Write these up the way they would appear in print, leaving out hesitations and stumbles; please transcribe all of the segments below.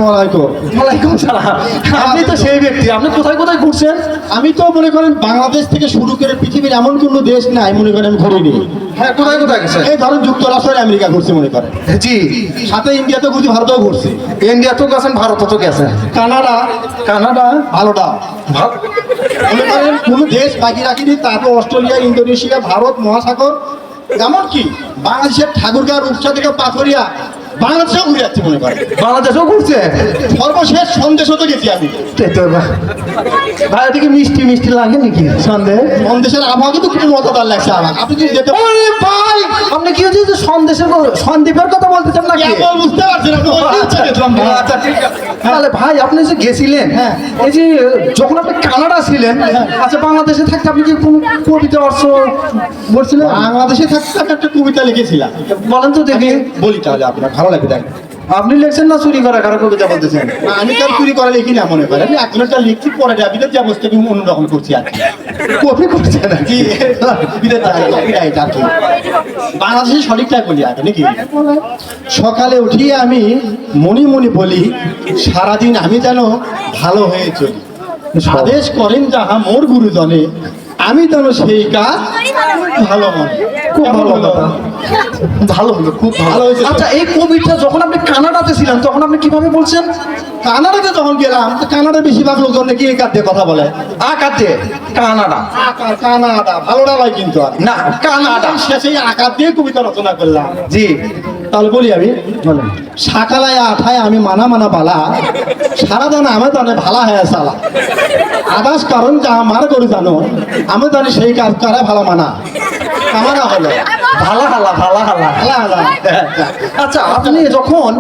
আসসালামু আলাইকুম। ওয়ালাইকুম সালাম। আপনি তো সেই ব্যক্তি, আপনি কোথায় কোথায় ঘুরছেন? আমি তো মনে করেন বাংলাদেশ থেকে শুরু করে পৃথিবীর এমন কোনো দেশ নাই মনে করেন ঘুরিনি। হ্যাঁ, কোথায় কোথায় গেছেন? এই ধরুন যুক্তরাষ্ট্র আমেরিকা ঘুরছি মনে করেন, জি। সাথে ইন্ডিয়াতে ঘুরছি, ভারতেও ঘুরছি, ইন্ডিয়া তো গেছেন, ভারত তো গেছেন, কানাডা কানাডা, ভালোটা মনে করেন কোনো দেশ বাকি রাখিনি। তারপর অস্ট্রেলিয়া, ইন্দোনেশিয়া, ভারত মহাসাগর, এমনকি বাংলাদেশের ঠাকুরগাঁও, রূপসা থেকে পাথরিয়া, বাংলাদেশেও ঘুরে যাচ্ছি মনে করেন। বাংলাদেশেও ঘুরছে। সর্বশেষ সন্দেশও তো গেছি আমি। ভাই ওদিকে মিষ্টি মিষ্টি লাগে নাকি সন্দেহ? সন্দেশের আবহাওয়া কিন্তু খুব মজাদার লাগছে আমার। আপনি যদি যেতে আরে ভাই, আপনি কি হচ্ছে যে সন্দেশের সন্দ্বীপের কথা বলতেছেন নাকি? কেবল বুঝতে পারছেন আপনি বলতে ইচ্ছা গেছিলাম। আচ্ছা ঠিক আছে। তাহলে ভাই আপনি যে গেছিলেন, হ্যাঁ। এই যে যখন আপনি কানাডা ছিলেন, আচ্ছা বাংলাদেশে থাকতে আপনি কি কোনো কবিতা অর্থ বলছিলেন? বাংলাদেশে থাকতে আমি একটা কবিতা লিখেছিলাম, বলেন তো দেখি। বলি তাহলে আপনার ভালো লাগবে। দেখ, আপনি লিখছেন না চুরি করা কারো কবিতা বলতেছেন? আমি তার চুরি করে লিখি না মনে করেন, আমি একটা লিখছি, পরে যাবিতে যে অবস্থা আমি অন্যরকম করছি আর কি। কপি করছেন কি কবিতা copyright আর কি। বাংলাদেশে সঠিকটাই বলি আগে নাকি। সকালে উঠিয়ে আমি মনে মনে বলি, সারাদিন আমি যেন ভালো হয়ে চলি। আদেশ করেন যাহা মোর গুরুজনে, আমি যেন সেই কাজ ভালো মনে। খুব ভালো কথা। ভালো হলো, খুব ভালো ভালো হয়েছে। আচ্ছা এই কবিতা যখন আপনি কানাডাতে ছিলেন তখন আপনি কিভাবে বলছেন? কানাডাতে যখন গেলাম, তো কানাডার বেশিরভাগ লোকজন নাকি এই কাঁদতে কথা বলে। আকাতে কানাডা, কানাডা ভালোটা নয় কিন্তু আর না কানাডা। শেষে আকার দিয়ে কবিতা রচনা করলাম। জি তাহলে বলি আমি, বলেন। সকালায় আঠায় আমি মানা মানা বালা, সারা দানা আমি জানে ভালা হয়ে চালা। আদাস কারণ যা আমার করে জানো, আমি জানি সেই কাজ করে ভালো মানা কামানা হলো ভালা হালা ভালা হালা। ভালা হালা। আচ্ছা আপনি যখন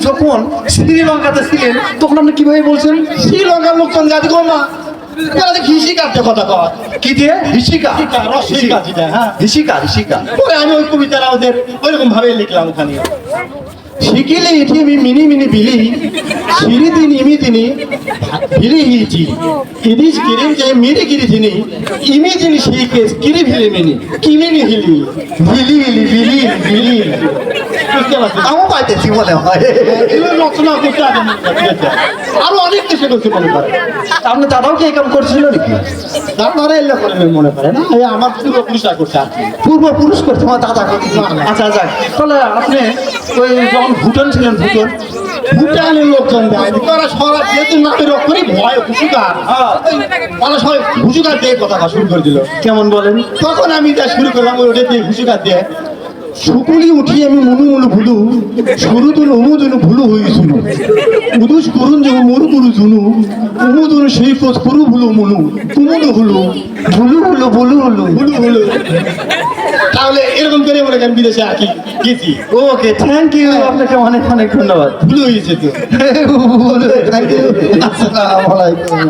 যখন শ্রীলঙ্কাতে ছিলেন তখন আপনি কিভাবে বলছেন? শ্রীলঙ্কার লোকজন জাতি কর না, ঘিসি কাটতে কথা কয়। কি দিয়ে? হিসিকা। রসিকা যেটা, হ্যাঁ। হিসিকা হিসিকা। পরে আমি ওই কবিতাটা ওদের ওইরকম ভাবে লিখলাম ওখানে। শিখিলে এটি আমি মিনি মিনি বিলি, সিঁড়ি দিন ইমি তিনি ভিলি হিয়েছি, ইদিস কিরিম যে মিরি গিরি তিনি, ইমি যিনি সেই কেস কিরি ভিলি মিনি, কিমিনি হিলি, ভিলি হিলি ভিলি ভিলি। বুঝতে পারছি? আমার পাইতেছি মনে হয়। এগুলো রচনা করতে আগে মনে করতে, আরো অনেক কিছু করতে মনে করে। আপনার দাদাও কি এই কাম করছিল নাকি? আপনারা এলে করে মনে করে না, এই আমার পূর্বপুরুষরা করছে আর কি। পূর্বপুরুষ করতে আমার দাদা করতে। না, না। আচ্ছা আচ্ছা, তাহলে আপনি ওই যখন ভুটান ছিলেন, ভুটানের লোকজন দেয় তারা সরা যেহেতু নামের অক্ষরই ভয় ঘুষুকার, তারা সবাই ঘুষুকার দিয়ে কথা শুরু করে দিল। কেমন বলেন? তখন আমি যা শুরু করলাম ওটা দিয়ে ঘুষুকার দিয়ে, শুকুলি উঠি আমি মুনু মুনু ভুলু, শুরু তুলু উমুদুনু ভুলু হয়েছিল, উদুস করুন যে মরু গুরু জুনু, উমুদুনু সেই কোচ করু ভুলু মুনু, তুমুদু হুলু ভুলু হুলু ভুলু হুলু ভুলু হুলু। তাহলে এরকম করে মনে করেন বিদেশে আর কি গেছি। ওকে, থ্যাংক ইউ, আপনাকে অনেক অনেক ধন্যবাদ। ভুলু হয়েছে তো। Thank you. আসসালামু আলাইকুম।